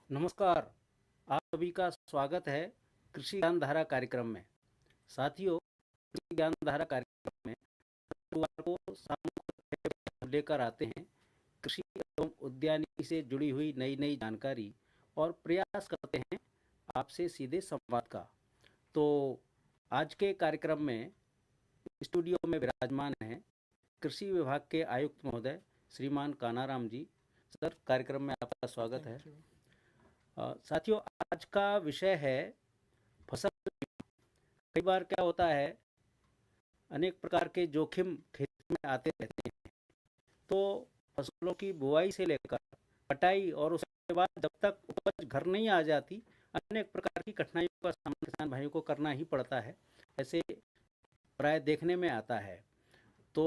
नमस्कार। आप सभी का स्वागत है कृषि ज्ञान धारा कार्यक्रम में। साथियों, कृषि ज्ञान धारा कार्यक्रम में गुरुवार को शाम को लेकर आते हैं कृषि एवं उद्यानिकी से जुड़ी हुई नई नई जानकारी और प्रयास करते हैं आपसे सीधे संवाद का। तो आज के कार्यक्रम में स्टूडियो में विराजमान हैं कृषि विभाग के आयुक्त महोदय श्रीमान कानाराम जी। सर, कार्यक्रम में आपका स्वागत है। Thank you. साथियों, आज का विषय है फसल। कई बार क्या होता है, अनेक प्रकार के जोखिम खेती में आते रहते हैं। तो फसलों की बुआई से लेकर कटाई और उसके बाद जब तक उपज घर नहीं आ जाती, अनेक प्रकार की कठिनाइयों का सामना किसान भाइयों को करना ही पड़ता है। ऐसे प्राय देखने में आता है। तो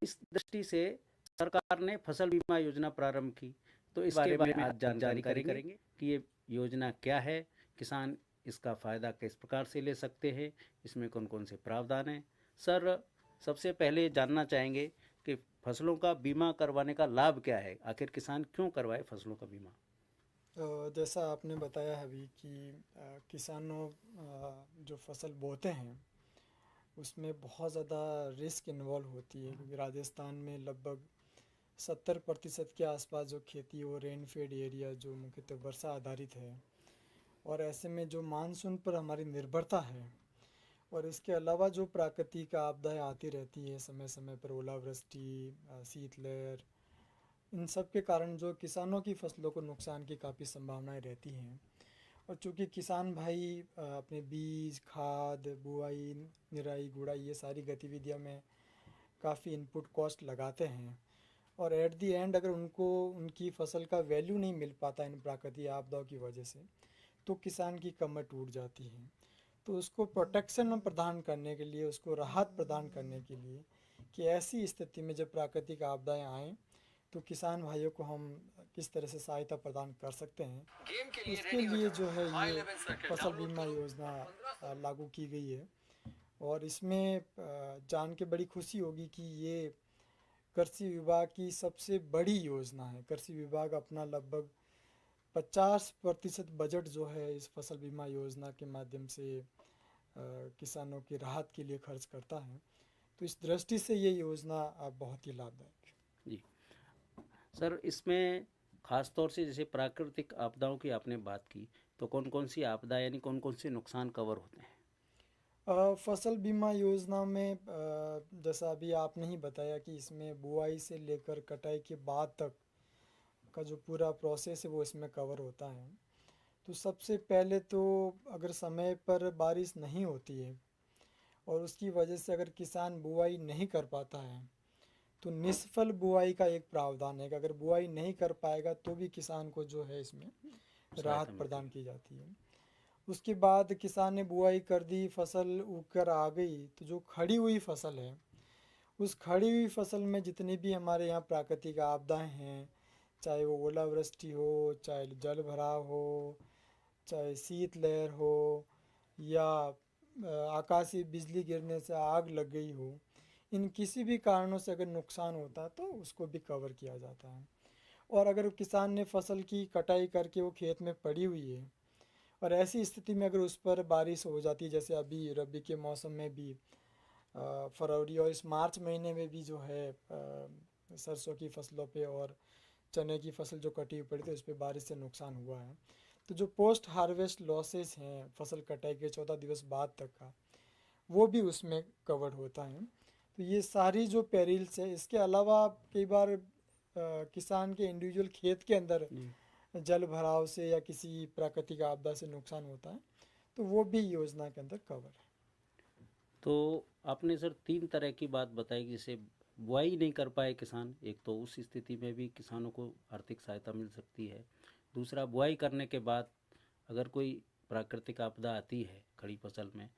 इस दृष्टि से सरकार ने फसल बीमा योजना प्रारंभ की। तो इस बारे में आज जानकारी करेंगे कि ये योजना क्या है, किसान इसका फ़ायदा किस प्रकार से ले सकते हैं, इसमें कौन कौन से प्रावधान हैं। सर, सबसे पहले जानना चाहेंगे कि फसलों का बीमा करवाने का लाभ क्या है, आखिर किसान क्यों करवाए फसलों का बीमा। जैसा आपने बताया है अभी कि किसानों जो फसल बोते हैं उसमें बहुत ज़्यादा रिस्क इन्वॉल्व होती है, क्योंकि राजस्थान में लगभग 70% के आसपास जो खेती वो रेन फेड एरिया जो मुख्यतः वर्षा आधारित है। और ऐसे में जो मानसून पर हमारी निर्भरता है और इसके अलावा जो प्राकृतिक आपदाएं आती रहती है समय समय पर, ओलावृष्टि, शीतलहर, इन सब के कारण जो किसानों की फसलों को नुकसान की काफ़ी संभावनाएं रहती हैं। और चूँकि किसान भाई अपने बीज, खाद, बुआई, निराई, गुड़ाई ये सारी गतिविधियों में काफ़ी इनपुट कॉस्ट लगाते हैं, और एट दी एंड अगर उनको उनकी फसल का वैल्यू नहीं मिल पाता इन प्राकृतिक आपदाओं की वजह से, तो किसान की कमर टूट जाती है। तो उसको प्रोटेक्शन प्रदान करने के लिए, उसको राहत प्रदान करने के लिए कि ऐसी स्थिति में जब प्राकृतिक आपदाएं आएँ तो किसान भाइयों को हम किस तरह से सहायता प्रदान कर सकते हैं, उसके लिए जो है ये फसल बीमा योजना लागू की गई है। और इसमें जान के बड़ी खुशी होगी कि ये कृषि विभाग की सबसे बड़ी योजना है। कृषि विभाग अपना लगभग 50% बजट जो है इस फसल बीमा योजना के माध्यम से किसानों की राहत के लिए खर्च करता है। तो इस दृष्टि से ये योजना बहुत ही लाभदायक है। जी सर, इसमें खास तौर से जैसे प्राकृतिक आपदाओं की आपने बात की, तो कौन कौन सी आपदा यानी कौन कौन से नुकसान कवर होते हैं। फसल बीमा योजना में जैसा अभी आपने ही बताया कि इसमें बुआई से लेकर कटाई के बाद तक का जो पूरा प्रोसेस है वो इसमें कवर होता है। तो सबसे पहले तो अगर समय पर बारिश नहीं होती है और उसकी वजह से अगर किसान बुआई नहीं कर पाता है, तो निष्फल बुआई का एक प्रावधान है कि अगर बुआई नहीं कर पाएगा तो भी किसान को जो है इसमें सहायता राहत मिलती प्रदान है। की जाती है। उसके बाद किसान ने बुआई कर दी, फसल उग कर आ गई, तो जो खड़ी हुई फसल है उस खड़ी हुई फसल में जितनी भी हमारे यहाँ प्राकृतिक आपदाएं हैं, चाहे वो ओलावृष्टि हो, चाहे जल भराव हो, चाहे शीतलहर हो, या आकाशीय बिजली गिरने से आग लग गई हो, इन किसी भी कारणों से अगर नुकसान होता है तो उसको भी कवर किया जाता है। और अगर किसान ने फसल की कटाई करके वो खेत में पड़ी हुई है और ऐसी स्थिति में अगर उस पर बारिश हो जाती है, जैसे अभी रबी के मौसम में भी फरवरी और इस मार्च महीने में भी जो है सरसों की फसलों पे और चने की फसल जो कटी हुई पड़ी थी उस पर बारिश से नुकसान हुआ है, तो जो पोस्ट हार्वेस्ट लॉसेस हैं फसल कटाई के 14 दिवस बाद तक का, वो भी उसमें कवर होता है। तो ये सारी जो पेरिल्स है, इसके अलावा कई बार किसान के इंडिविजुअल खेत के अंदर जी। जल भराव से या किसी प्राकृतिक आपदा से नुकसान होता है, तो वो भी योजना के अंदर कवर है। तो आपने सर तीन तरह की बात बताई कि जैसे बुआई नहीं कर पाए किसान, एक तो उस स्थिति में भी किसानों को आर्थिक सहायता मिल सकती है। दूसरा, बुआई करने के बाद अगर कोई प्राकृतिक आपदा आती है खड़ी फसल में।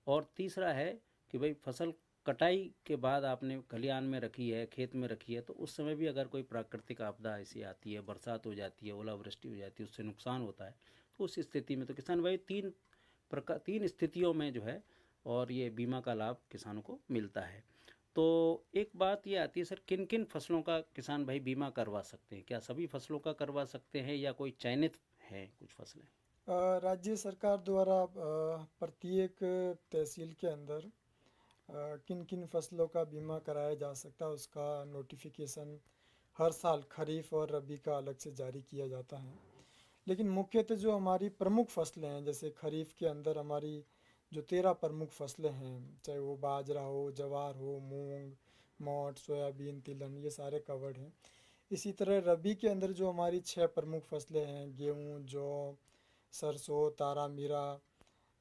और तीसरा है कि भाई फसल कटाई के बाद आपने खलिहान में रखी है, खेत में रखी है, तो उस समय भी अगर कोई प्राकृतिक आपदा ऐसी आती है, बरसात हो जाती है, ओलावृष्टि हो जाती है, उससे नुकसान होता है, तो उस स्थिति में तो किसान भाई तीन स्थितियों में जो है और ये बीमा का लाभ किसानों को मिलता है। तो एक बात ये आती है सर, किन किन फसलों का किसान भाई बीमा करवा सकते हैं? क्या सभी फसलों का करवा सकते हैं या कोई चयनित है कुछ फसलें? राज्य सरकार द्वारा प्रत्येक तहसील के अंदर किन किन फसलों का बीमा कराया जा सकता है उसका नोटिफिकेशन हर साल खरीफ और रबी का अलग से जारी किया जाता है। लेकिन मुख्यतः जो हमारी प्रमुख फसलें हैं, जैसे खरीफ के अंदर हमारी जो 13 प्रमुख फसलें हैं, चाहे वो बाजरा हो, ज्वार हो, मूंग, मोठ, सोयाबीन, तिलहन, ये सारे कवर्ड हैं। इसी तरह रबी के अंदर जो हमारी 6 प्रमुख फसलें हैं, गेहूँ, जौ, सरसों, तारा मीरा,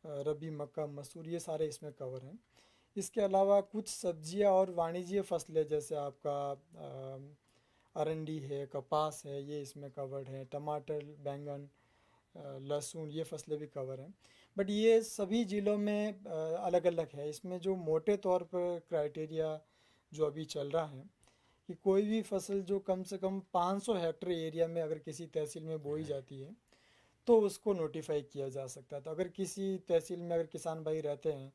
रबी मक्का, मसूर, ये सारे इसमें कवर हैं। इसके अलावा कुछ सब्जियां और वाणिज्य फसलें जैसे आपका अरंडी है, कपास है, ये इसमें कवर्ड है। टमाटर, बैंगन, लहसुन, ये फसलें भी कवर हैं। बट ये सभी ज़िलों में अलग अलग है। इसमें जो मोटे तौर पर क्राइटेरिया जो अभी चल रहा है कि कोई भी फसल जो कम से कम 500 हेक्टेयर एरिया में अगर किसी तहसील में बोई जाती है तो उसको नोटिफाई किया जा सकता है। तो अगर किसी तहसील में अगर किसान भाई रहते हैं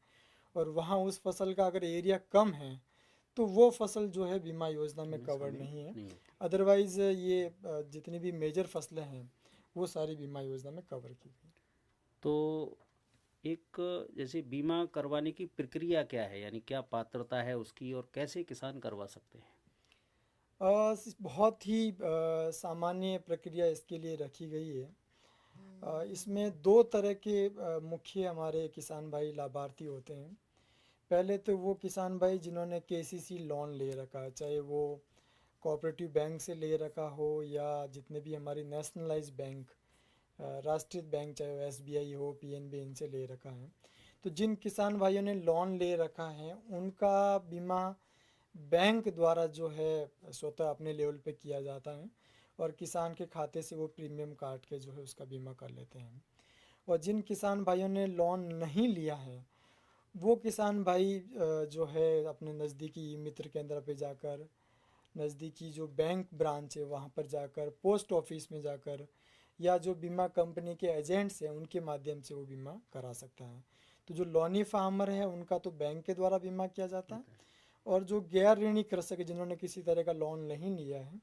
और वहाँ उस फसल का अगर एरिया कम है तो वो फसल जो है बीमा योजना में कवर नहीं है। नहीं होती। अदरवाइज़ ये जितनी भी मेजर फसलें हैं वो सारी बीमा योजना में कवर की गई। तो एक जैसे बीमा करवाने की प्रक्रिया क्या है, यानी क्या पात्रता है उसकी और कैसे किसान करवा सकते हैं? बहुत ही सामान्य प्रक्रिया इसके लिए रखी गई है। इसमें दो तरह के मुख्य हमारे किसान भाई लाभार्थी होते हैं। पहले तो वो किसान भाई जिन्होंने केसीसी लोन ले रखा है, चाहे वो कोऑपरेटिव बैंक से ले रखा हो या जितने भी हमारी नेशनलाइज बैंक, राष्ट्रीय बैंक, चाहे वो एसबीआई हो, पीएनबी, इनसे ले रखा है। तो जिन किसान भाइयों ने लोन ले रखा है उनका बीमा बैंक द्वारा जो है स्वतः अपने लेवल पे किया जाता है और किसान के खाते से वो प्रीमियम काट के जो है उसका बीमा कर लेते हैं। और जिन किसान भाइयों ने लोन नहीं लिया है वो किसान भाई जो है अपने नज़दीकी मित्र केंद्र पे जाकर, नज़दीकी जो बैंक ब्रांच है वहाँ पर जाकर, पोस्ट ऑफिस में जाकर या जो बीमा कंपनी के एजेंट्स हैं उनके माध्यम से वो बीमा करा सकता है। तो जो लोनी फार्मर है उनका तो बैंक के द्वारा बीमा किया जाता है और जो गैर ऋणी कृषक है जिन्होंने किसी तरह का लोन नहीं लिया है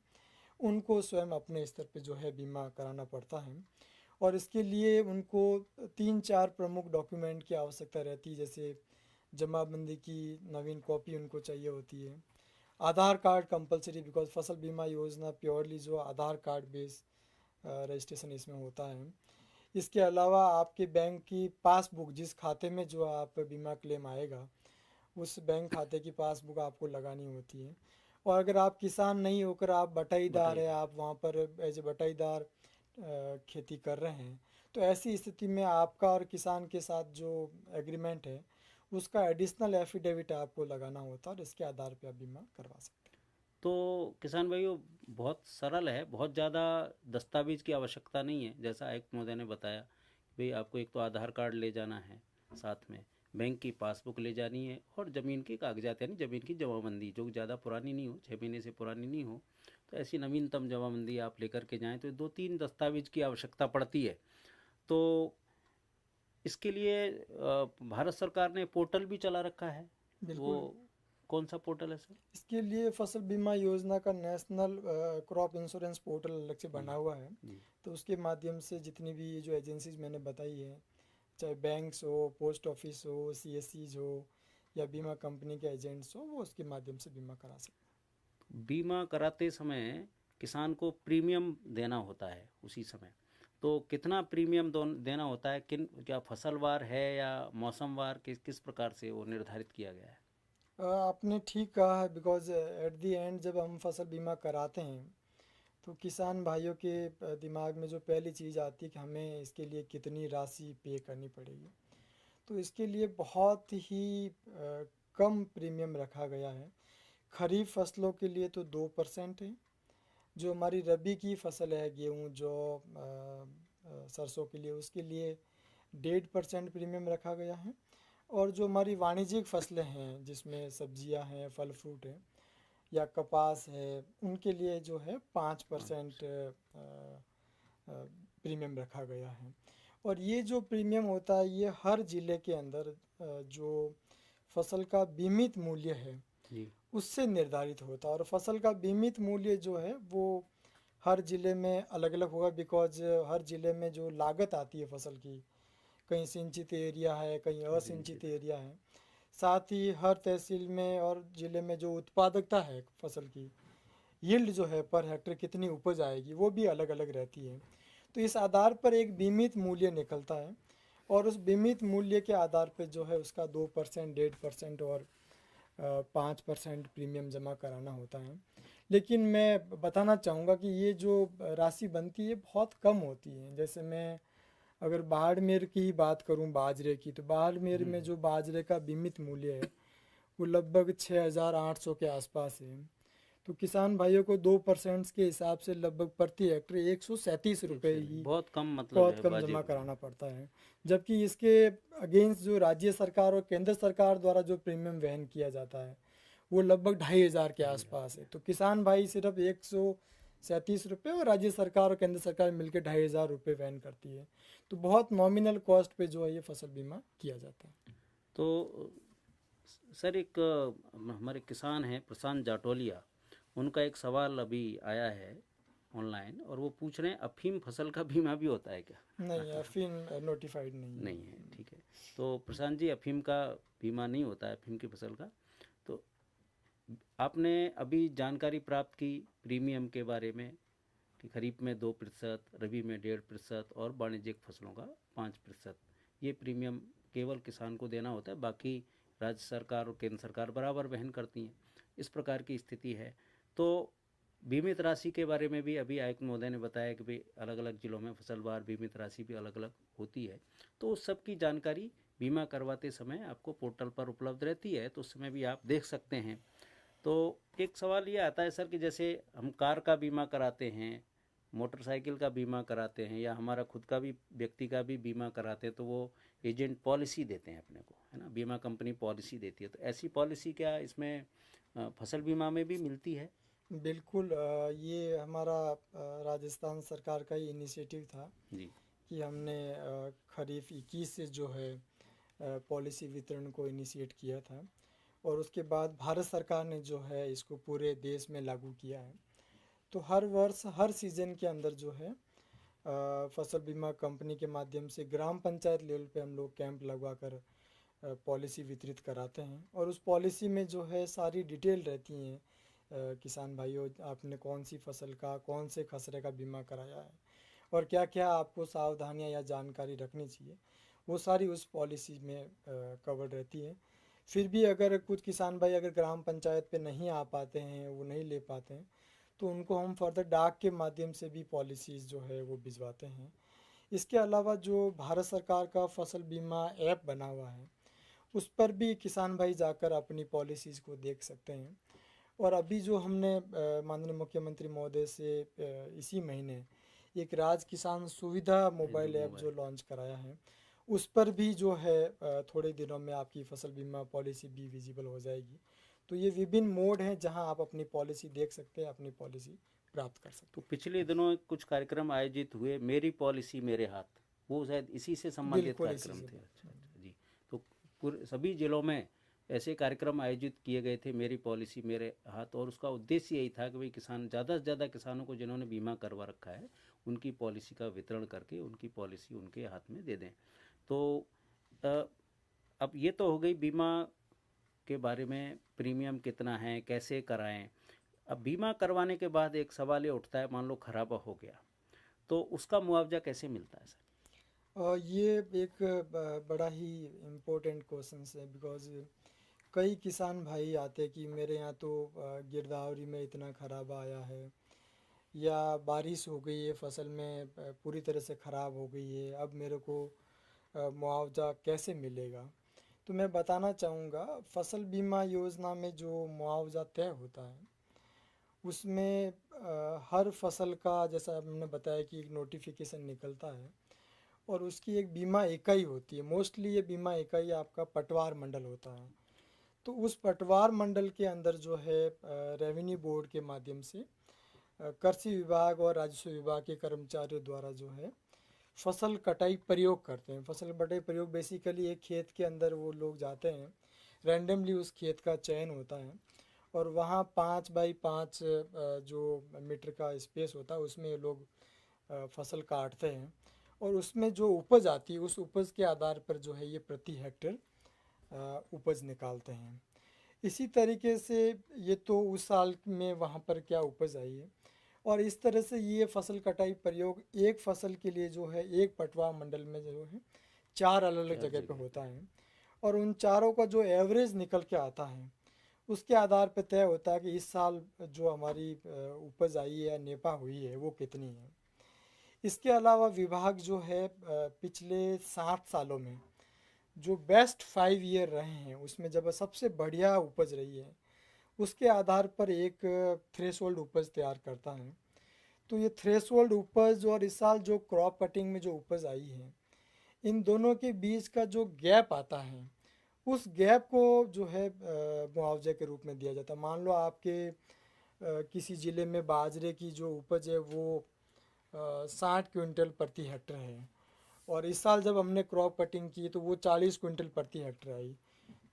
उनको स्वयं अपने स्तर पे जो है बीमा कराना पड़ता है। और इसके लिए उनको 3-4 प्रमुख डॉक्यूमेंट की आवश्यकता रहती है, जैसे जमाबंदी की नवीन कॉपी उनको चाहिए होती है। आधार कार्ड कंपलसरी, बिकॉज फसल बीमा योजना प्योरली जो आधार कार्ड बेस रजिस्ट्रेशन इसमें होता है। इसके अलावा आपके बैंक की पासबुक, जिस खाते में जो आप बीमा क्लेम आएगा उस बैंक खाते की पासबुक आपको लगानी होती है। और अगर आप किसान नहीं होकर आप बटाईदार है, आप वहाँ पर एज ए बटाईदार खेती कर रहे हैं, तो ऐसी स्थिति में आपका और किसान के साथ जो एग्रीमेंट है उसका एडिशनल एफिडेविट आपको लगाना होता है और इसके आधार पर आप बीमा करवा सकते हैं। तो किसान भाइयों, बहुत सरल है, बहुत ज़्यादा दस्तावेज की आवश्यकता नहीं है। जैसा आयुक्त महोदय ने बताया, भाई आपको एक तो आधार कार्ड ले जाना है, साथ में बैंक की पासबुक ले जानी है और ज़मीन के कागजात यानी ज़मीन की जमाबंदी जो ज़्यादा पुरानी नहीं हो, 6 महीने से पुरानी नहीं हो, तो ऐसी नवीनतम जमाबंदी आप लेकर के जाएँ। तो 2-3 दस्तावेज की आवश्यकता पड़ती है। तो इसके लिए भारत सरकार ने पोर्टल भी चला रखा है। वो बिल्कुल। कौन सा पोर्टल है सर? इसके लिए फसल बीमा योजना का नेशनल क्रॉप इंश्योरेंस पोर्टल अलग से बना हुआ है। जी। तो उसके माध्यम से जितनी भी ये जो एजेंसीज मैंने बताई है, चाहे बैंक्स हो, पोस्ट ऑफिस हो, सीएससीज हो या बीमा कंपनी के एजेंट्स हो, वो उसके माध्यम से बीमा करा सकते बीमा कराते समय किसान को प्रीमियम देना होता है उसी समय, तो कितना प्रीमियम देना होता है? क्या फसलवार है या मौसमवार, किस किस प्रकार से वो निर्धारित किया गया है? आपने ठीक कहा है, बिकॉज एट द एंड जब हम फसल बीमा कराते हैं तो किसान भाइयों के दिमाग में जो पहली चीज़ आती है कि हमें इसके लिए कितनी राशि पे करनी पड़ेगी। तो इसके लिए बहुत ही कम प्रीमियम रखा गया है। खरीफ फसलों के लिए तो 2% है। जो हमारी रबी की फसल है, गेहूँ, जौ, सरसों के लिए, उसके लिए 1.5% प्रीमियम रखा गया है। और जो हमारी वाणिज्यिक फसलें हैं जिसमें सब्जियां हैं, फल फ्रूट है या कपास है, उनके लिए जो है 5% प्रीमियम रखा गया है। और ये जो प्रीमियम होता है ये हर ज़िले के अंदर जो फसल का बीमित मूल्य है जी। उससे निर्धारित होता है। और फसल का बीमित मूल्य जो है वो हर ज़िले में अलग अलग होगा, बिकॉज हर ज़िले में जो लागत आती है फसल की, कहीं सिंचित एरिया है, कहीं असिंचित सिंचित। एरिया है। साथ ही हर तहसील में और ज़िले में जो उत्पादकता है फसल की, यील्ड जो है पर हेक्टेयर कितनी उपज आएगी, वो भी अलग अलग रहती है। तो इस आधार पर एक बीमित मूल्य निकलता है, और उस बीमित मूल्य के आधार पर जो है उसका 2%, 1.5% और 5% प्रीमियम जमा कराना होता है। लेकिन मैं बताना चाहूँगा कि ये जो राशि बनती है बहुत कम होती है। जैसे मैं अगर बाड़मेर की ही बात करूं, बाजरे की, तो बाड़मेर में जो बाजरे का बीमित मूल्य है वो लगभग 6,800 के आसपास है। तो किसान भाइयों को 2% के हिसाब से लगभग प्रति हेक्टेयर 137 रुपये ही बहुत कम मतलब बहुत है कम जमा वाजिब। कराना पड़ता है। जबकि इसके अगेंस्ट जो राज्य सरकार और केंद्र सरकार द्वारा जो प्रीमियम वहन किया जाता है वो लगभग 2,500 के आसपास है। तो किसान भाई सिर्फ 137 रुपये और राज्य सरकार और केंद्र सरकार मिलकर 2,500 रुपये वहन करती है। तो बहुत नॉमिनल कॉस्ट पे जो है ये फसल बीमा किया जाता है। तो सर एक हमारे किसान हैं प्रशांत जाटोलिया, उनका एक सवाल अभी आया है ऑनलाइन, और वो पूछ रहे हैं अफीम फसल का बीमा भी होता है क्या? नहीं, अफीम नोटिफाइड नहीं है। नहीं है, ठीक है। तो प्रशांत जी, अफीम का बीमा नहीं होता है, अफीम की फसल का। तो आपने अभी जानकारी प्राप्त की प्रीमियम के बारे में कि खरीफ में 2%, रबी में 1.5% और वाणिज्यिक फसलों का 5%, ये प्रीमियम केवल किसान को देना होता है, बाकी राज्य सरकार और केंद्र सरकार बराबर वहन करती हैं। इस प्रकार की स्थिति है। तो बीमित राशि के बारे में भी अभी आयुक्त महोदय ने बताया कि भाई अलग अलग जिलों में फसलवार बीमित राशि भी अलग अलग होती है। तो उस सब की जानकारी बीमा करवाते समय आपको पोर्टल पर उपलब्ध रहती है, तो उस समय भी आप देख सकते हैं। तो एक सवाल ये आता है सर कि जैसे हम कार का बीमा कराते हैं, मोटरसाइकिल का बीमा कराते हैं, या हमारा खुद का भी व्यक्ति का भी बीमा कराते हैं, तो वो एजेंट पॉलिसी देते हैं अपने को, है ना, बीमा कंपनी पॉलिसी देती है। तो ऐसी पॉलिसी क्या इसमें फसल बीमा में भी मिलती है? बिल्कुल, ये हमारा राजस्थान सरकार का ही इनिशिएटिव था जी। कि हमने खरीफ 21 से जो है पॉलिसी वितरण को इनिशिएट किया था, और उसके बाद भारत सरकार ने जो है इसको पूरे देश में लागू किया है। तो हर वर्ष हर सीज़न के अंदर जो है फसल बीमा कंपनी के माध्यम से ग्राम पंचायत लेवल पे हम लोग कैंप लगवा कर पॉलिसी वितरित कराते हैं। और उस पॉलिसी में जो है सारी डिटेल रहती हैं, किसान भाइयों आपने कौन सी फसल का कौन से खसरे का बीमा कराया है और क्या क्या आपको सावधानियां या जानकारी रखनी चाहिए, वो सारी उस पॉलिसी में कवर रहती है। फिर भी अगर कुछ किसान भाई अगर ग्राम पंचायत पे नहीं आ पाते हैं, वो नहीं ले पाते हैं, तो उनको हम फर्दर डाक के माध्यम से भी पॉलिसीज़ जो है वो भिजवाते हैं। इसके अलावा जो भारत सरकार का फसल बीमा ऐप बना हुआ है उस पर भी किसान भाई जाकर अपनी पॉलिसीज़ को देख सकते हैं। और अभी जो हमने माननीय मुख्यमंत्री महोदय से इसी महीने एक राज किसान सुविधा जो मोबाइल ऐप मोबाइल। जो लॉन्च कराया है, उस पर भी जो है थोड़े दिनों में आपकी फसल बीमा पॉलिसी भी विजिबल हो जाएगी। तो ये विभिन्न मोड हैं जहां आप अपनी पॉलिसी देख सकते हैं, अपनी पॉलिसी प्राप्त कर तो सकते पिछले दिनों कुछ कार्यक्रम आयोजित हुए, मेरी पॉलिसी मेरे हाथ, वो शायद इसी से हैं। संबंधित बिल्कुल इसी कार्यक्रम से थे। बात। अच्छा अच्छा जी। तो पूरे सभी जिलों में ऐसे कार्यक्रम आयोजित किए गए थे, मेरी पॉलिसी मेरे हाथ, और उसका उद्देश्य यही था कि भाई किसान, ज़्यादा से ज़्यादा किसानों को जिन्होंने बीमा करवा रखा है उनकी पॉलिसी का वितरण करके उनकी पॉलिसी उनके हाथ में दे दें। तो अ, अब ये तो हो गई बीमा के बारे में, प्रीमियम कितना है, कैसे कराएं। अब बीमा करवाने के बाद एक सवाल ये उठता है, मान लो खराबा हो गया, तो उसका मुआवजा कैसे मिलता है सर? ये एक बड़ा ही इम्पोर्टेंट क्वेश्चन है, बिकॉज कई किसान भाई आते कि मेरे यहाँ तो गिरदावरी में इतना खराब आया है, या बारिश हो गई है फसल में पूरी तरह से ख़राब हो गई है, अब मेरे को मुआवजा कैसे मिलेगा। तो मैं बताना चाहूँगा, फसल बीमा योजना में जो मुआवजा तय होता है उसमें हर फसल का, जैसा हमने बताया कि एक नोटिफिकेशन निकलता है और उसकी एक बीमा इकाई होती है। मोस्टली ये बीमा इकाई आपका पटवार मंडल होता है। तो उस पटवार मंडल के अंदर जो है रेवेन्यू बोर्ड के माध्यम से कृषि विभाग और राजस्व विभाग के कर्मचारियों द्वारा जो है फसल कटाई प्रयोग करते हैं। फसल कटाई प्रयोग बेसिकली एक खेत के अंदर वो लोग जाते हैं, रैंडमली उस खेत का चयन होता है और वहाँ 5 बाई 5 जो मीटर का स्पेस होता है उसमें ये लोग फसल काटते हैं, और उसमें जो उपज आती है उस उपज के आधार पर जो है ये प्रति हेक्टेयर उपज निकालते हैं। इसी तरीके से ये तो उस साल में वहाँ पर क्या उपज आई है, और इस तरह से ये फसल कटाई प्रयोग एक फसल के लिए जो है एक पटवा मंडल में जो है 4 अलग अलग जगह पे होता है, और उन चारों का जो एवरेज निकल के आता है उसके आधार पर तय होता है कि इस साल जो हमारी उपज आई है या नेपा हुई है वो कितनी है। इसके अलावा विभाग जो है पिछले 7 सालों में जो बेस्ट 5 ईयर रहे हैं उसमें जब सबसे बढ़िया उपज रही है उसके आधार पर एक थ्रेशोल्ड उपज तैयार करता है। तो ये थ्रेशोल्ड उपज और इस साल जो क्रॉप कटिंग में जो उपज आई है, इन दोनों के बीच का जो गैप आता है उस गैप को जो है मुआवजे के रूप में दिया जाता है। मान लो आपके किसी ज़िले में बाजरे की जो उपज है वो 60 क्विंटल प्रति हेक्टर है, और इस साल जब हमने क्रॉप कटिंग की तो वो 40 क्विंटल प्रति हेक्टर आई।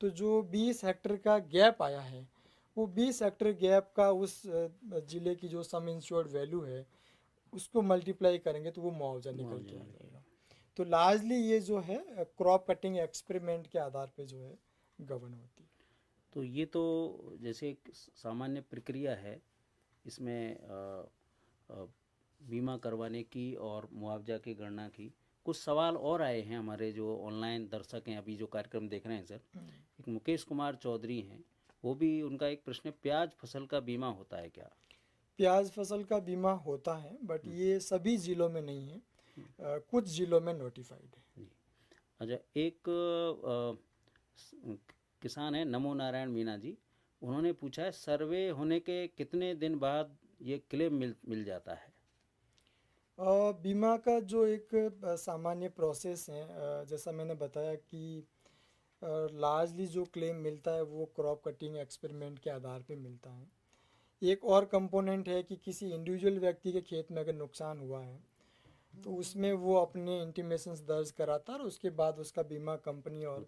तो जो 20 हेक्टर का गैप आया है वो 20 हेक्टर गैप का उस ज़िले की जो सम इंश्योर्ड वैल्यू है उसको मल्टीप्लाई करेंगे तो वो मुआवजा निकल के आ जाएगा। तो लार्जली ये जो है क्रॉप कटिंग एक्सपेरिमेंट के आधार पे जो है गवर्न होती है। तो ये तो जैसे एक सामान्य प्रक्रिया है, इसमें बीमा करवाने की और मुआवजा की गणना की। कुछ सवाल और आए हैं हमारे जो ऑनलाइन दर्शक हैं अभी जो कार्यक्रम देख रहे हैं सर। एक मुकेश कुमार चौधरी हैं, वो भी उनका एक प्रश्न है, प्याज फसल का बीमा होता है क्या? प्याज फसल का बीमा होता है बट ये सभी ज़िलों में नहीं है, कुछ ज़िलों में नोटिफाइड है। जी। अच्छा, एक किसान है नमो नारायण मीना जी, उन्होंने पूछा है सर्वे होने के कितने दिन बाद ये क्लेम मिल जाता है? बीमा का जो एक सामान्य प्रोसेस है, जैसा मैंने बताया कि लार्जली जो क्लेम मिलता है वो क्रॉप कटिंग एक्सपेरिमेंट के आधार पे मिलता है। एक और कंपोनेंट है कि किसी इंडिविजुअल व्यक्ति के खेत में अगर नुकसान हुआ है तो उसमें वो अपने इंटीमेशंस दर्ज कराता है और उसके बाद उसका बीमा कंपनी और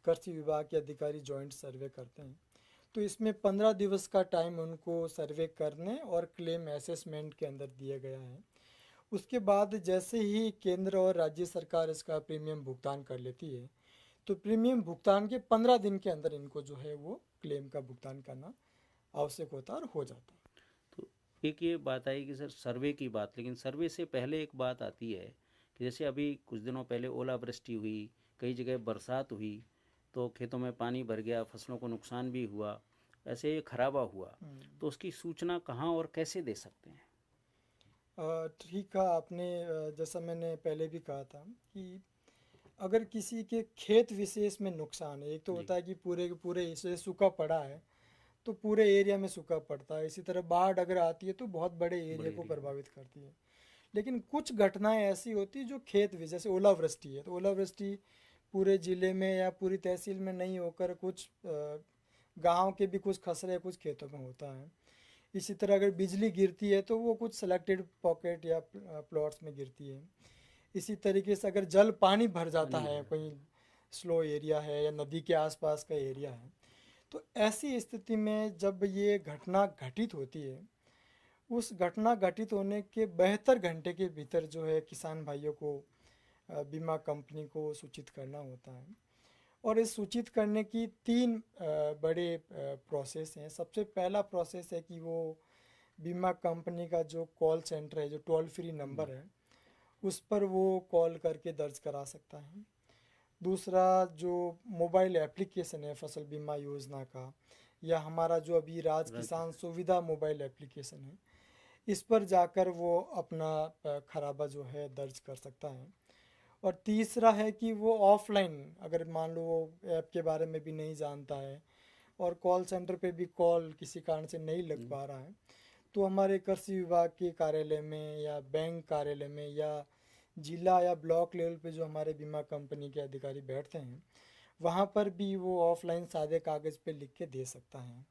कृषि विभाग के अधिकारी जॉइंट सर्वे करते हैं। तो इसमें 15 दिवस का टाइम उनको सर्वे करने और क्लेम असेसमेंट के अंदर दिया गया है। उसके बाद जैसे ही केंद्र और राज्य सरकार इसका प्रीमियम भुगतान कर लेती है तो प्रीमियम भुगतान के 15 दिन के अंदर इनको जो है वो क्लेम का भुगतान करना आवश्यक होता है और हो जाता है। तो एक ये बात आई कि सर सर्वे की बात, लेकिन सर्वे से पहले एक बात आती है कि जैसे अभी कुछ दिनों पहले ओलावृष्टि हुई, कई जगह बरसात हुई, तो खेतों में पानी भर गया, फसलों को नुकसान भी हुआ, ऐसे ये खराबा हुआ, तो उसकी सूचना कहाँ और कैसे दे सकते हैं? ठीक कहा आपने, जैसा मैंने पहले भी कहा था कि अगर किसी के खेत विशेष में नुकसान है, एक तो होता है कि पूरे के पूरे इसे सूखा पड़ा है तो पूरे एरिया में सूखा पड़ता है, इसी तरह बाढ़ अगर आती है तो बहुत बड़े एरिया को प्रभावित करती है। लेकिन कुछ घटनाएं ऐसी होती है जो खेत विशेष, जैसे ओलावृष्टि है तो ओलावृष्टि पूरे ज़िले में या पूरी तहसील में नहीं होकर कुछ गांव के भी कुछ खसरे कुछ खेतों में होता है। इसी तरह अगर बिजली गिरती है तो वो कुछ सेलेक्टेड पॉकेट या प्लॉट्स में गिरती है। इसी तरीके से अगर जल पानी भर जाता है, कोई स्लो एरिया है या नदी के आसपास का एरिया है, तो ऐसी स्थिति में जब ये घटना घटित होती है उस घटना घटित होने के 72 घंटे के भीतर जो है किसान भाइयों को बीमा कंपनी को सूचित करना होता है। और इस सूचित करने की 3 बड़े प्रोसेस हैं। सबसे पहला प्रोसेस है कि वो बीमा कंपनी का जो कॉल सेंटर है, जो टोल फ्री नंबर है, उस पर वो कॉल करके दर्ज करा सकता है। दूसरा जो मोबाइल एप्लीकेशन है फसल बीमा योजना का, या हमारा जो अभी राज किसान सुविधा मोबाइल एप्लीकेशन है, इस पर जाकर वो अपना खराबा जो है दर्ज कर सकता है। और तीसरा है कि वो ऑफलाइन अगर मान लो वो ऐप के बारे में भी नहीं जानता है और कॉल सेंटर पे भी कॉल किसी कारण से नहीं लग पा रहा है तो हमारे कृषि विभाग के कार्यालय में या बैंक कार्यालय में या जिला या ब्लॉक लेवल पे जो हमारे बीमा कंपनी के अधिकारी बैठते हैं वहाँ पर भी वो ऑफलाइन सादे कागज़ पे लिख के दे सकता है।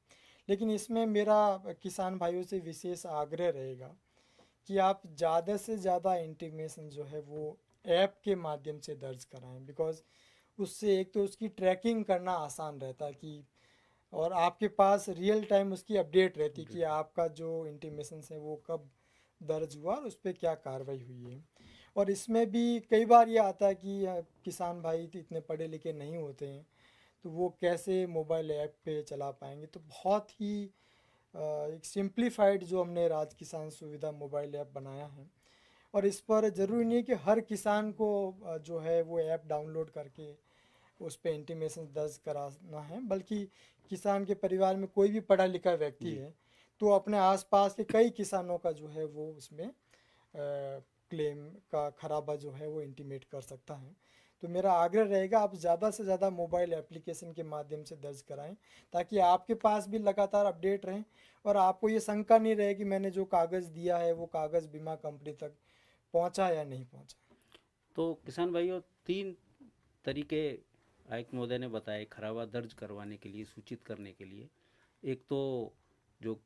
लेकिन इसमें मेरा किसान भाइयों से विशेष आग्रह रहेगा कि आप ज़्यादा से ज़्यादा इंटीमेशन जो है वो ऐप के माध्यम से दर्ज कराएं, बिकॉज़ उससे एक तो उसकी ट्रैकिंग करना आसान रहता है कि और आपके पास रियल टाइम उसकी अपडेट रहती कि बिल्कुल। आपका जो इंटीमेशन है वो कब दर्ज हुआ और उस पर क्या कार्रवाई हुई है। और इसमें भी कई बार ये आता है कि किसान भाई तो इतने पढ़े लिखे नहीं होते हैं, तो वो कैसे मोबाइल ऐप पे चला पाएंगे। तो बहुत ही एक सिंप्लीफाइड जो हमने राज किसान सुविधा मोबाइल ऐप बनाया है। और इस पर ज़रूरी नहीं है कि हर किसान को जो है वो ऐप डाउनलोड करके उस पर इंटीमेशन दर्ज कराना है, बल्कि किसान के परिवार में कोई भी पढ़ा लिखा व्यक्ति जी। है तो अपने आसपास के कई किसानों का जो है वो उसमें क्लेम का खराबा जो है वो इंटीमेट कर सकता है। तो मेरा आग्रह रहेगा आप ज़्यादा से ज़्यादा मोबाइल एप्लीकेशन के माध्यम से दर्ज कराएं, ताकि आपके पास भी लगातार अपडेट रहें और आपको ये शंका नहीं रहे कि मैंने जो कागज़ दिया है वो कागज़ बीमा कंपनी तक पहुंचा या नहीं पहुंचा। तो किसान भाइयों, 3 तरीके आयुक्त महोदय ने बताए खराबा दर्ज करवाने के लिए, सूचित करने के लिए। एक तो जो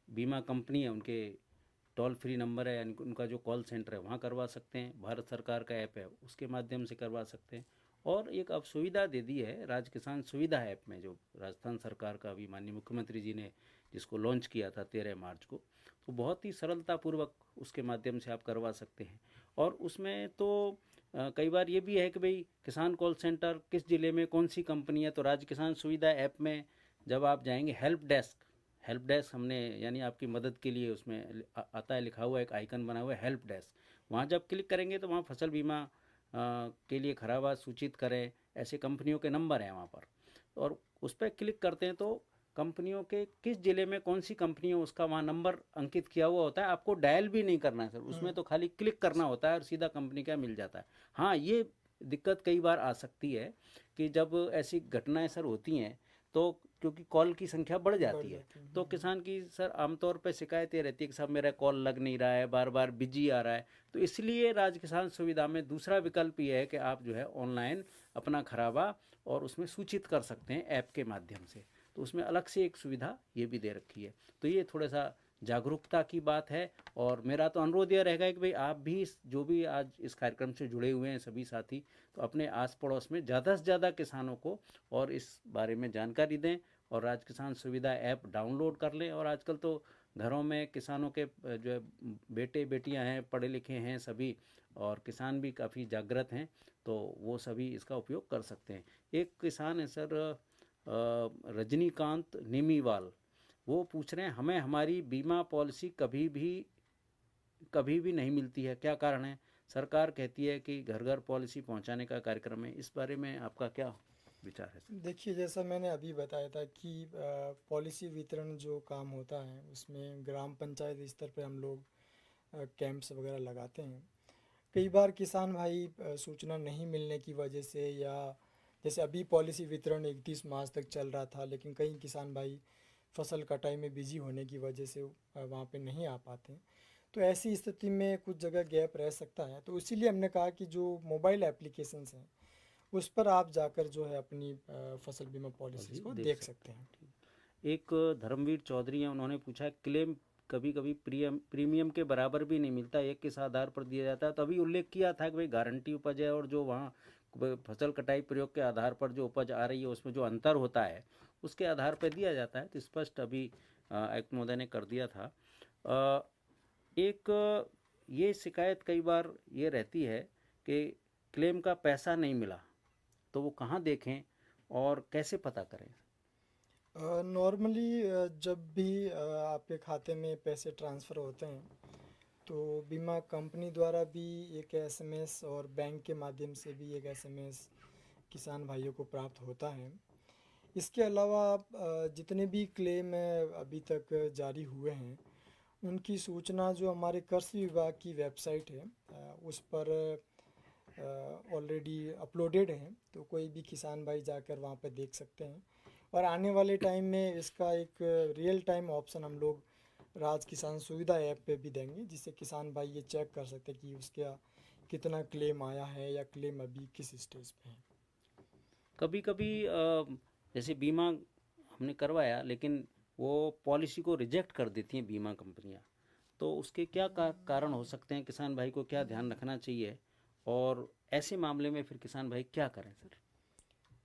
बीमा कंपनी है उनके टोल फ्री नंबर है, यानी उनका जो कॉल सेंटर है वहाँ करवा सकते हैं, भारत सरकार का ऐप है उसके माध्यम से करवा सकते हैं। और एक अब सुविधा दे दी है राज किसान सुविधा ऐप में, जो राजस्थान सरकार का अभी माननीय मुख्यमंत्री जी ने जिसको लॉन्च किया था 13 मार्च को, तो बहुत ही सरलतापूर्वक उसके माध्यम से आप करवा सकते हैं। और उसमें तो कई बार ये भी है कि भाई किसान कॉल सेंटर किस ज़िले में कौन सी कंपनी है, तो राज्य किसान सुविधा ऐप में जब आप जाएंगे हेल्प डेस्क हमने यानी आपकी मदद के लिए उसमें आता है, लिखा हुआ एक आइकन बना हुआ है हेल्प डेस्क। वहाँ जब क्लिक करेंगे तो वहाँ फसल बीमा के लिए खराबा सूचित करें ऐसे कंपनियों के नंबर हैं वहाँ पर, और उस पर क्लिक करते हैं तो कंपनियों के किस ज़िले में कौन सी कंपनी है उसका वहाँ नंबर अंकित किया हुआ होता है। आपको डायल भी नहीं करना है सर, उसमें तो खाली क्लिक करना होता है और सीधा कंपनी का मिल जाता है। हाँ, ये दिक्कत कई बार आ सकती है कि जब ऐसी घटनाएं सर होती हैं तो क्योंकि कॉल की संख्या बढ़ बढ़ जाती है, जाती तो है। किसान की सर आमतौर पर शिकायत ये रहती है कि साहब मेरा कॉल लग नहीं रहा है, बार बार बिजी आ रहा है। तो इसलिए राज किसान सुविधा में दूसरा विकल्प ये है कि आप जो है ऑनलाइन अपना खराबा और उसमें सूचित कर सकते हैं ऐप के माध्यम से। तो उसमें अलग से एक सुविधा ये भी दे रखी है। तो ये थोड़ा सा जागरूकता की बात है। और मेरा तो अनुरोध यह रहेगा कि भाई आप भी जो भी आज इस कार्यक्रम से जुड़े हुए हैं सभी साथी, तो अपने आस पड़ोस में ज़्यादा से ज़्यादा किसानों को और इस बारे में जानकारी दें और राज किसान सुविधा ऐप डाउनलोड कर लें। और आजकल तो घरों में किसानों के जो है बेटे बेटियां हैं, पढ़े लिखे हैं सभी, और किसान भी काफ़ी जागृत हैं, तो वो सभी इसका उपयोग कर सकते हैं। एक किसान है सर रजनीकांत निमीवाल, वो पूछ रहे हैं हमें हमारी बीमा पॉलिसी कभी भी नहीं मिलती है, क्या कारण है? सरकार कहती है कि घर घर पॉलिसी पहुंचाने का कार्यक्रम है, इस बारे में आपका क्या विचार है सर? देखिए, जैसा मैंने अभी बताया था कि पॉलिसी वितरण जो काम होता है उसमें ग्राम पंचायत स्तर पे हम लोग कैंप्स वगैरह लगाते हैं। कई बार किसान भाई सूचना नहीं मिलने की वजह से, या जैसे अभी पॉलिसी वितरण 31 मार्च तक चल रहा था, लेकिन कई किसान भाई फसल कटाई में बिजी होने की वजह से वहाँ पे नहीं आ पाते। तो ऐसी स्थिति में कुछ जगह गैप रह सकता है, तो इसीलिए हमने कहा कि जो मोबाइल एप्लीकेशंस हैं उस पर आप जाकर जो है अपनी फसल बीमा पॉलिसीज़ पॉलिसी को देख देख सकते सकते हैं, हैं। ठीक। एक धर्मवीर चौधरी हैं, उन्होंने पूछा क्लेम कभी कभी प्रीमियम के बराबर भी नहीं मिलता, एक किस आधार पर दिया जाता है? तो अभी उल्लेख किया था कि भाई गारंटी उपज है और जो वहाँ फसल कटाई प्रयोग के आधार पर जो उपज आ रही है उसमें जो अंतर होता है उसके आधार पर दिया जाता है। तो स्पष्ट अभी आयुक्त महोदय ने कर दिया था। एक ये शिकायत कई बार ये रहती है कि क्लेम का पैसा नहीं मिला, तो वो कहाँ देखें और कैसे पता करें? नॉर्मली जब भी आपके खाते में पैसे ट्रांसफ़र होते हैं तो बीमा कंपनी द्वारा भी एक एसएमएस और बैंक के माध्यम से भी एक एसएमएस किसान भाइयों को प्राप्त होता है। इसके अलावा जितने भी क्लेम अभी तक जारी हुए हैं उनकी सूचना जो हमारे कृषि विभाग की वेबसाइट है उस पर ऑलरेडी अपलोडेड है, तो कोई भी किसान भाई जाकर वहाँ पर देख सकते हैं। और आने वाले टाइम में इसका एक रियल टाइम ऑप्शन हम लोग राज किसान सुविधा ऐप पे भी देंगे, जिससे किसान भाई ये चेक कर सकते हैं कि उसका कितना क्लेम आया है या क्लेम अभी किस स्टेज पे है। कभी कभी जैसे बीमा हमने करवाया लेकिन वो पॉलिसी को रिजेक्ट कर देती हैं बीमा कंपनियां, तो उसके क्या कारण हो सकते हैं? किसान भाई को क्या ध्यान रखना चाहिए और ऐसे मामले में फिर किसान भाई क्या करें सर?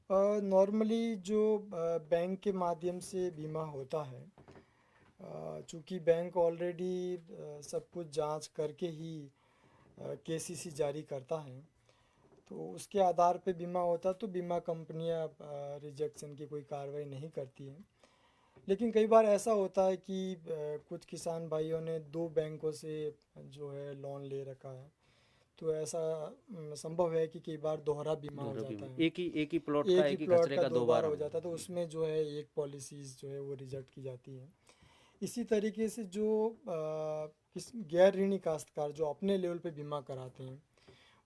नॉर्मली जो बैंक के माध्यम से बीमा होता है, चूँकि बैंक ऑलरेडी सब कुछ जांच करके ही केसीसी जारी करता है, तो उसके आधार पे बीमा होता, तो बीमा कंपनियां रिजेक्शन की कोई कार्रवाई नहीं करती हैं। लेकिन कई बार ऐसा होता है कि कुछ किसान भाइयों ने दो बैंकों से जो है लोन ले रखा है, तो ऐसा संभव है कि कई बार दोहरा बीमा हो दोहरा जाता बीमा, है। एक ही प्लॉट का, एक ही एक ही प्लॉट खसरे का का दो दो बार बार हो होना। जाता है, तो उसमें जो है एक पॉलिसीज़ जो है वो रिजेक्ट की जाती है। इसी तरीके से जो किस गैर ऋणी काश्तकार जो अपने लेवल पे बीमा कराते हैं,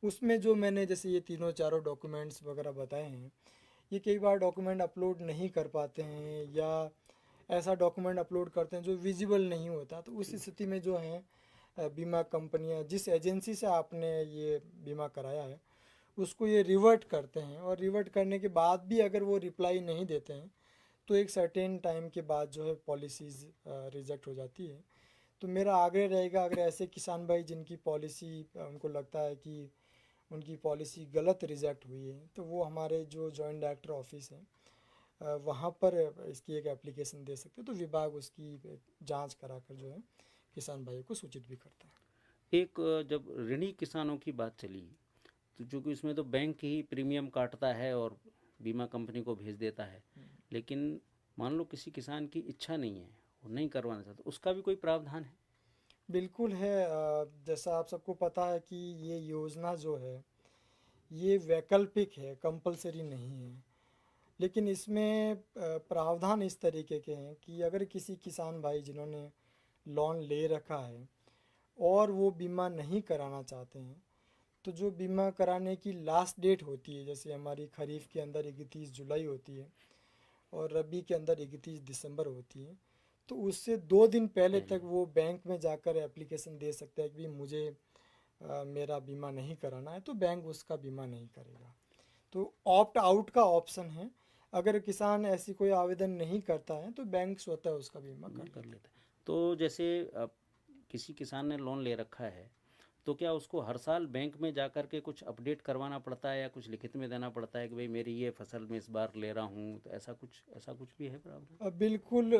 उसमें जो मैंने जैसे ये तीनों चारों डॉक्यूमेंट्स वगैरह बताए हैं, ये कई बार डॉक्यूमेंट अपलोड नहीं कर पाते हैं, या ऐसा डॉक्यूमेंट अपलोड करते हैं जो विजिबल नहीं होता। तो उस स्थिति में जो है बीमा कंपनियां जिस एजेंसी से आपने ये बीमा कराया है उसको ये रिवर्ट करते हैं, और रिवर्ट करने के बाद भी अगर वो रिप्लाई नहीं देते हैं तो एक सर्टेन टाइम के बाद जो है पॉलिसीज़ रिजेक्ट हो जाती है। तो मेरा आग्रह रहेगा, अगर ऐसे किसान भाई जिनकी पॉलिसी उनको लगता है कि उनकी पॉलिसी गलत रिजेक्ट हुई है, तो वो हमारे जो जॉइंट डायरेक्टर ऑफिस है वहाँ पर इसकी एक एप्लीकेशन दे सकते हैं, तो विभाग उसकी जांच कराकर जो है किसान भाइयों को सूचित भी करता है। एक जब ऋणी किसानों की बात चली, तो चूँकि उसमें तो बैंक ही प्रीमियम काटता है और बीमा कंपनी को भेज देता है, लेकिन मान लो किसी किसान की इच्छा नहीं है, वो नहीं करवाना चाहता, उसका भी कोई प्रावधान है? बिल्कुल है। जैसा आप सबको पता है कि ये योजना जो है ये वैकल्पिक है, कंपलसरी नहीं है। लेकिन इसमें प्रावधान इस तरीके के हैं कि अगर किसी किसान भाई जिन्होंने लोन ले रखा है और वो बीमा नहीं कराना चाहते हैं, तो जो बीमा कराने की लास्ट डेट होती है, जैसे हमारी खरीफ के अंदर 31 जुलाई होती है और रबी के अंदर 31 दिसंबर होती है, तो उससे 2 दिन पहले तक पहले वो बैंक में जाकर एप्लीकेशन दे सकता है कि भाई मुझे मेरा बीमा नहीं कराना है, तो बैंक उसका बीमा नहीं करेगा। तो ऑप्ट आउट का ऑप्शन है। अगर किसान ऐसी कोई आवेदन नहीं करता है तो बैंक स्वतः उसका बीमा कर कर लेता लेता है। तो जैसे अब किसी किसान ने लोन ले रखा है, तो क्या उसको हर साल बैंक में जा कर के कुछ अपडेट करवाना पड़ता है या कुछ लिखित में देना पड़ता है कि भाई मेरी ये फसल मैं इस बार ले रहा हूँ, तो ऐसा कुछ भी है प्रावधान? है। बिल्कुल,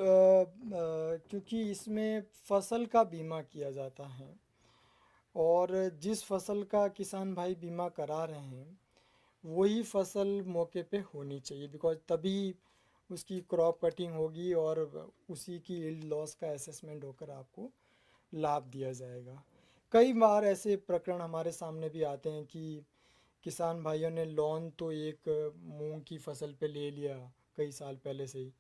क्योंकि इसमें फसल का बीमा किया जाता है, और जिस फसल का किसान भाई बीमा करा रहे हैं वही फसल मौके पे होनी चाहिए, बिकॉज तभी उसकी क्रॉप कटिंग होगी और उसी की यील्ड लॉस का असेसमेंट होकर आपको लाभ दिया जाएगा। कई बार ऐसे प्रकरण हमारे सामने भी आते हैं कि किसान भाइयों ने लोन तो एक मूंग की फसल पे ले लिया कई साल पहले से ही,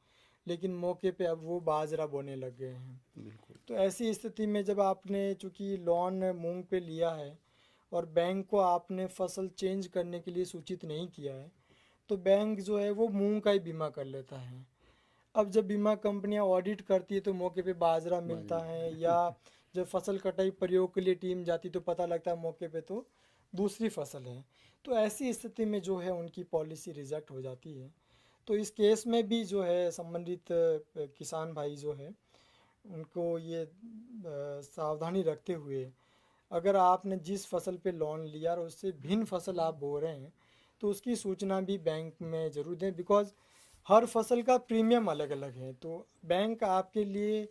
लेकिन मौके पे अब वो बाजरा बोने लग गए हैं। बिल्कुल। तो ऐसी स्थिति में जब आपने चूँकि लोन मूंग पे लिया है और बैंक को आपने फसल चेंज करने के लिए सूचित नहीं किया है, तो बैंक जो है वो मूंग का ही बीमा कर लेता है। अब जब बीमा कंपनियां ऑडिट करती है तो मौके पे बाजरा मिलता है, या बाजरा। जब फसल कटाई प्रयोग के लिए टीम जाती तो पता लगता है मौके पे तो दूसरी फसल है। तो ऐसी स्थिति में जो है उनकी पॉलिसी रिजेक्ट हो जाती है। तो इस केस में भी जो है संबंधित किसान भाई जो है उनको ये सावधानी रखते हुए, अगर आपने जिस फसल पे लोन लिया और उससे भिन्न फसल आप बो रहे हैं, तो उसकी सूचना भी बैंक में ज़रूर दें, बिकॉज़ हर फसल का प्रीमियम अलग अलग है। तो बैंक आपके लिए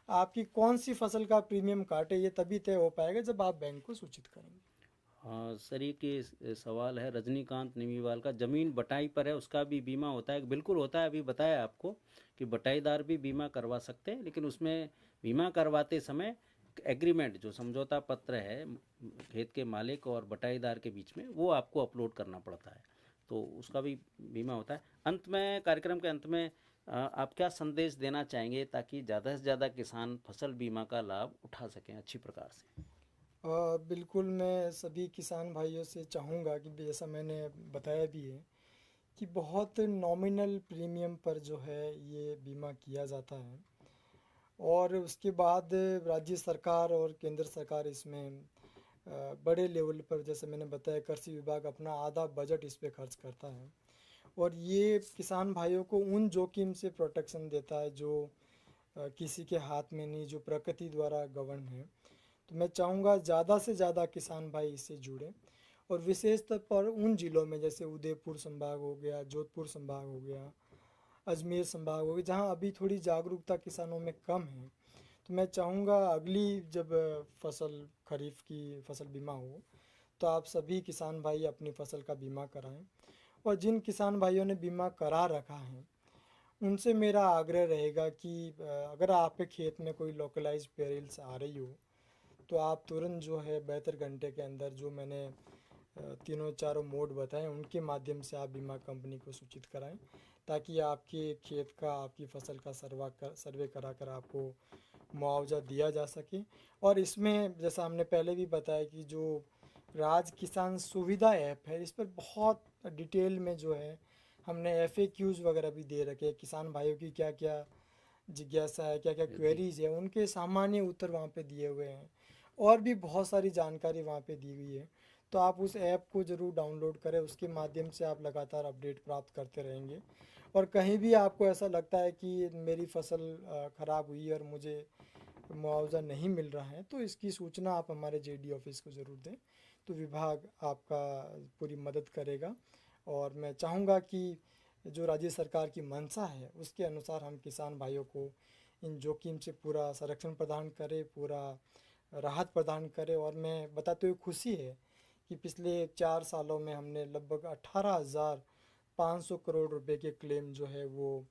आपकी कौन सी फसल का प्रीमियम काटे ये तभी तय हो पाएगा जब आप बैंक को सूचित करेंगे। हाँ सर, ये कि सवाल है रजनीकांत निमीवाल का, ज़मीन बटाई पर है उसका भी बीमा होता है? बिल्कुल होता है, अभी बताया आपको कि बटाईदार भी बीमा करवा सकते हैं, लेकिन उसमें बीमा करवाते समय एग्रीमेंट जो समझौता पत्र है खेत के मालिक और बटाईदार के बीच में, वो आपको अपलोड करना पड़ता है, तो उसका भी बीमा होता है। अंत में, कार्यक्रम के अंत में आप क्या संदेश देना चाहेंगे ताकि ज़्यादा से ज़्यादा किसान फसल बीमा का लाभ उठा सकें अच्छी प्रकार से? बिल्कुल, मैं सभी किसान भाइयों से चाहूँगा कि जैसा मैंने बताया भी है कि बहुत नॉमिनल प्रीमियम पर जो है ये बीमा किया जाता है, और उसके बाद राज्य सरकार और केंद्र सरकार इसमें बड़े लेवल पर, जैसे मैंने बताया, कृषि विभाग अपना आधा बजट इस पे खर्च करता है, और ये किसान भाइयों को उन जोखिम से प्रोटेक्शन देता है जो किसी के हाथ में नहीं, जो प्रकृति द्वारा गवर्न है। तो मैं चाहूँगा ज़्यादा से ज़्यादा किसान भाई इससे जुड़ें और विशेष तौर पर उन ज़िलों में जैसे उदयपुर संभाग हो गया, जोधपुर संभाग हो गया, अजमेर संभाग हो गया, जहाँ अभी थोड़ी जागरूकता किसानों में कम है। तो मैं चाहूँगा अगली जब फसल खरीफ की फसल बीमा हो तो आप सभी किसान भाई अपनी फसल का बीमा कराएं। और जिन किसान भाइयों ने बीमा करा रखा है उनसे मेरा आग्रह रहेगा कि अगर आपके खेत में कोई लोकलाइज पेरिल्स आ रही हो तो आप तुरंत जो है 72 घंटे के अंदर जो मैंने तीनों चारों मोड बताए उनके माध्यम से आप बीमा कंपनी को सूचित कराएं, ताकि आपके खेत का आपकी फसल का सर्वे करा कर आपको मुआवजा दिया जा सके। और इसमें जैसा हमने पहले भी बताया कि जो राज किसान सुविधा ऐप है इस पर बहुत डिटेल में जो है हमने FAQs वगैरह भी दे रखे हैं, किसान भाइयों की क्या क्या जिज्ञासा है, क्या क्या क्वेरीज है, उनके सामान्य उत्तर वहाँ पे दिए हुए हैं और भी बहुत सारी जानकारी वहाँ पे दी हुई है। तो आप उस ऐप को ज़रूर डाउनलोड करें, उसके माध्यम से आप लगातार अपडेट प्राप्त करते रहेंगे। और कहीं भी आपको ऐसा लगता है कि मेरी फसल ख़राब हुई और मुझे मुआवजा नहीं मिल रहा है तो इसकी सूचना आप हमारे JD ऑफिस को ज़रूर दें, तो विभाग आपका पूरी मदद करेगा। और मैं चाहूँगा कि जो राज्य सरकार की मंशा है उसके अनुसार हम किसान भाइयों को इन जोखिम से पूरा संरक्षण प्रदान करें, पूरा राहत प्रदान करें। और मैं बताते हुए खुशी है कि पिछले 4 सालों में हमने लगभग 18,500 करोड़ रुपए के क्लेम जो है वो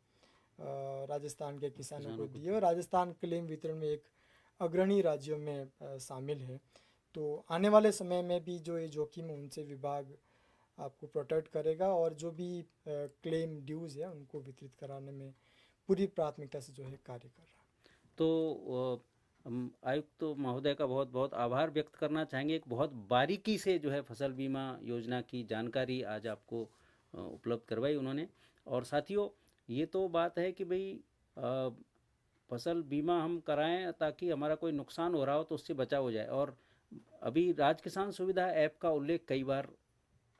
राजस्थान के किसानों को दिए और राजस्थान क्लेम वितरण में एक अग्रणी राज्यों में शामिल है। तो आने वाले समय में भी जो ये जोखिम है उनसे विभाग आपको प्रोटेक्ट करेगा और जो भी क्लेम ड्यूज़ है उनको वितरित कराने में पूरी प्राथमिकता से जो है कार्य कर रहा है। तो हम आयुक्त महोदय का बहुत बहुत आभार व्यक्त करना चाहेंगे। एक बहुत बारीकी से जो है फसल बीमा योजना की जानकारी आज आपको उपलब्ध करवाई उन्होंने। और साथियों, ये तो बात है कि भाई फसल बीमा हम कराएं ताकि हमारा कोई नुकसान हो रहा हो तो उससे बचाव हो जाए। और अभी राज किसान सुविधा ऐप का उल्लेख कई बार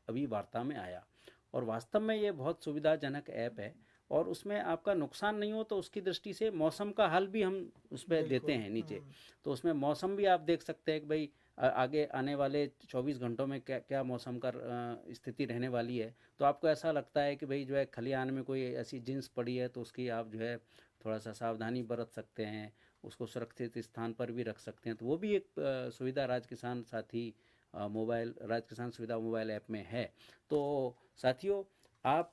अभी वार्ता में आया और वास्तव में ये बहुत सुविधाजनक ऐप है और उसमें आपका नुकसान नहीं हो तो उसकी दृष्टि से मौसम का हाल भी हम उस पर देते हैं नीचे। तो उसमें मौसम भी आप देख सकते हैं कि भाई आगे आने वाले 24 घंटों में क्या क्या मौसम का स्थिति रहने वाली है। तो आपको ऐसा लगता है कि भाई जो है खलिहान में कोई ऐसी जिन्स पड़ी है तो उसकी आप जो है थोड़ा सा सावधानी बरत सकते हैं, उसको सुरक्षित स्थान पर भी रख सकते हैं। तो वो भी एक सुविधा राज किसान साथी मोबाइल राज किसान सुविधा मोबाइल ऐप में है। तो साथियों, आप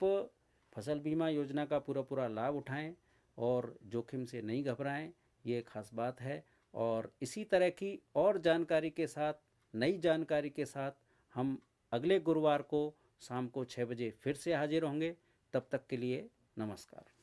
फसल बीमा योजना का पूरा पूरा लाभ उठाएं और जोखिम से नहीं घबराएं, ये खास बात है। और इसी तरह की और जानकारी के साथ, नई जानकारी के साथ हम अगले गुरुवार को शाम को 6 बजे फिर से हाजिर होंगे। तब तक के लिए नमस्कार।